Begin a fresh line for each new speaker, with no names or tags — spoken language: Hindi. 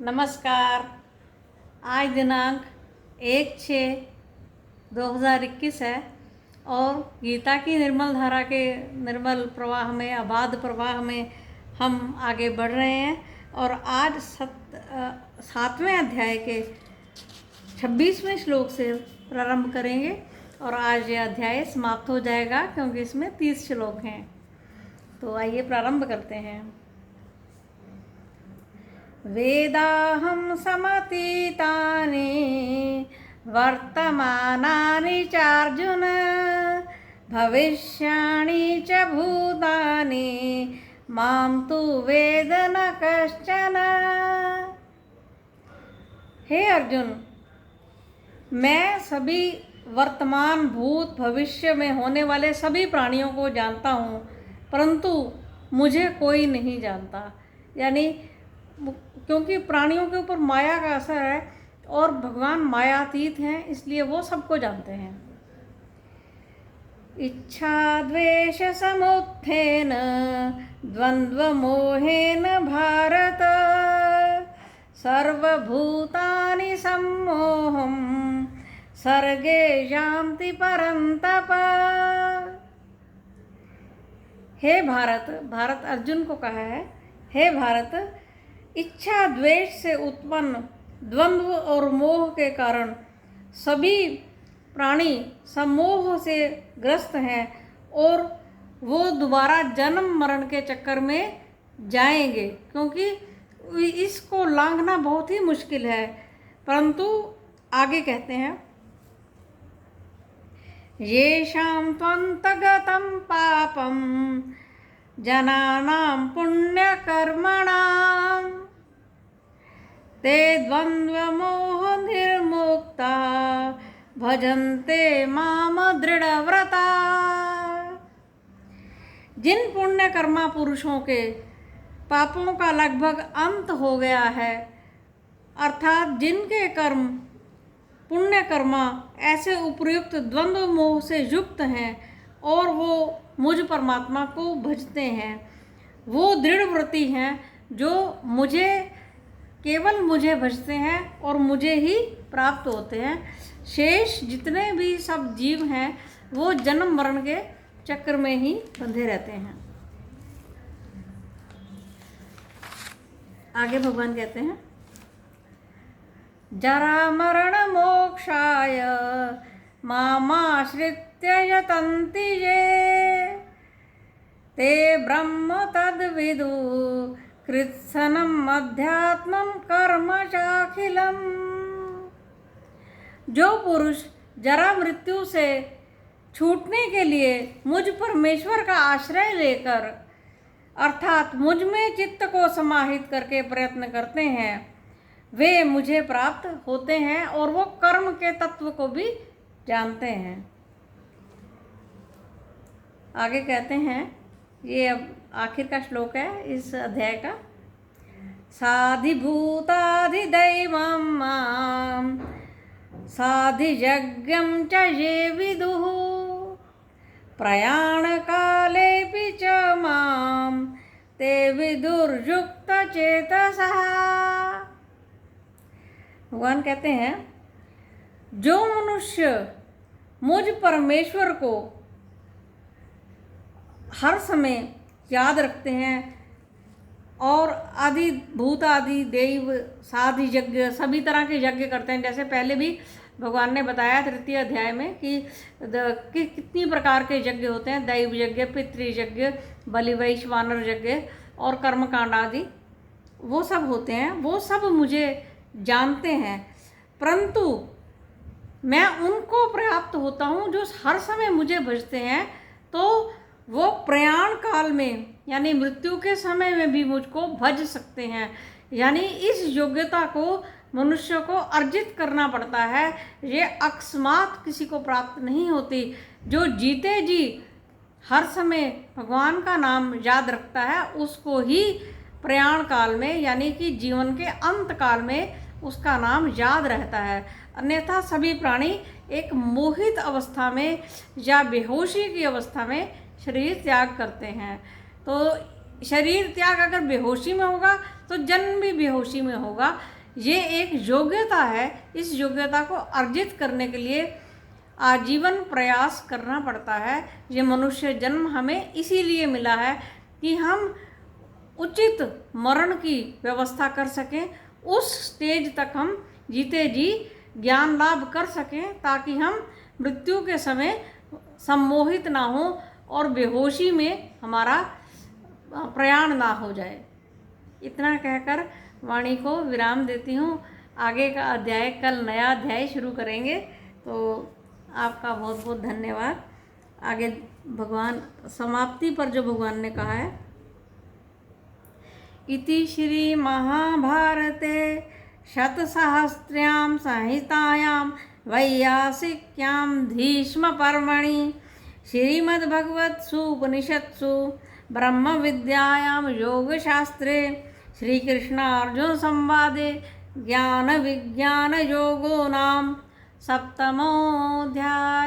नमस्कार। आज दिनांक 1/6/2021 है और गीता की निर्मल धारा के निर्मल प्रवाह में, अबाध प्रवाह में हम आगे बढ़ रहे हैं और आज 7वें अध्याय के 26वें श्लोक से प्रारंभ करेंगे और आज यह अध्याय समाप्त हो जाएगा क्योंकि इसमें 30 श्लोक हैं। तो आइए प्रारंभ करते हैं। वेदाहं समतीतानि वर्तमानानि चार्जुन भविष्याणि च भूतानि मां तु वेद न कश्चन। हे अर्जुन, मैं सभी वर्तमान, भूत, भविष्य में होने वाले सभी प्राणियों को जानता हूँ, परंतु मुझे कोई नहीं जानता। यानी क्योंकि प्राणियों के ऊपर माया का असर है और भगवान मायातीत हैं, इसलिए वो सबको जानते हैं। इच्छा द्वेष समुत्थेन द्वंद्व मोहेन भारत सर्वभूतानि सम्मोहं सर्गे यान्ति परन्तप। हे भारत, भारत अर्जुन को कहा है, हे भारत, इच्छा द्वेष से उत्पन्न द्वंद्व और मोह के कारण सभी प्राणी सम्मोह से ग्रस्त हैं और वो दोबारा जन्म मरण के चक्कर में जाएंगे, क्योंकि इसको लांघना बहुत ही मुश्किल है। परंतु आगे कहते हैं, येषां त्वन्तगतं पापं जनानां पुण्यकर्मणां ते द्वन्द्वमोह निर्मुक्ता भजन्ते माम दृढ़व्रता। जिन पुण्यकर्मा पुरुषों के पापों का लगभग अंत हो गया है, अर्थात जिनके कर्म पुण्यकर्मा ऐसे उपर्युक्त द्वंद्व मोह से युक्त हैं और वो मुझ परमात्मा को भजते हैं, वो दृढ़व्रती हैं जो केवल मुझे भजते हैं और मुझे ही प्राप्त होते हैं। शेष जितने भी सब जीव हैं वो जन्म मरण के चक्र में ही बंधे रहते हैं। आगे भगवान कहते हैं, जरा मरण मोक्षाय मामाश्रित्य यतन्ति ये ते ब्रह्म तद्विदु कृत्सनम अध्यात्मम कर्म चाखिलम। जो पुरुष जरा मृत्यु से छूटने के लिए मुझ परमेश्वर का आश्रय लेकर, अर्थात मुझ में चित्त को समाहित करके प्रयत्न करते हैं, वे मुझे प्राप्त होते हैं और वो कर्म के तत्व को भी जानते हैं। आगे कहते हैं, ये अब आखिर का श्लोक है इस अध्याय का। साधिभूताधिदैवं मां साधियज्ञं च ये विदुः प्रयाणकालेऽपि च मां ते विदुर्युक्तचेतसः। भगवान कहते हैं, जो मनुष्य मुझ परमेश्वर को हर समय याद रखते हैं और आदि भूत आदि देव साधि यज्ञ सभी तरह के यज्ञ करते हैं, जैसे पहले भी भगवान ने बताया 3 अध्याय में कि कितनी प्रकार के यज्ञ होते हैं, दैव यज्ञ, पितृ यज्ञ, बलि वैश्वानर यज्ञ और कर्मकांड आदि, वो सब होते हैं। वो सब मुझे जानते हैं, परंतु मैं उनको प्राप्त होता हूँ जो हर समय मुझे भजते हैं, तो वो प्रयाण काल में यानी मृत्यु के समय में भी मुझको भज सकते हैं। यानी इस योग्यता को मनुष्य को अर्जित करना पड़ता है, ये अकस्मात किसी को प्राप्त नहीं होती। जो जीते जी हर समय भगवान का नाम याद रखता है, उसको ही प्रयाण काल में यानी कि जीवन के अंत काल में उसका नाम याद रहता है। अन्यथा सभी प्राणी एक मोहित अवस्था में या बेहोशी की अवस्था में शरीर त्याग करते हैं। तो शरीर त्याग अगर बेहोशी में होगा, तो जन्म भी बेहोशी में होगा। ये एक योग्यता है। इस योग्यता को अर्जित करने के लिए आजीवन प्रयास करना पड़ता है। ये मनुष्य जन्म हमें इसीलिए मिला है कि हम उचित मरण की व्यवस्था कर सकें, उस स्टेज तक हम जीते जी ज्ञान लाभ कर सकें, ताकि हम मृत्यु के समय सम्मोहित ना हो और बेहोशी में हमारा प्रयाण ना हो जाए। इतना कहकर वाणी को विराम देती हूँ। आगे का अध्याय, कल नया अध्याय शुरू करेंगे। तो आपका बहुत बहुत धन्यवाद। आगे भगवान समाप्ति पर जो भगवान ने कहा है, इति श्री महाभारते शतसहस्र्यां संहितायां वैयासिक्यां भीष्मपर्वणि श्रीमद्भगवत्सु उपनिषत्सु ब्रह्मविद्यायां योगशास्त्रे श्रीकृष्णार्जुन संवादे ज्ञान विज्ञान योगो नाम 7मोऽध्यायः।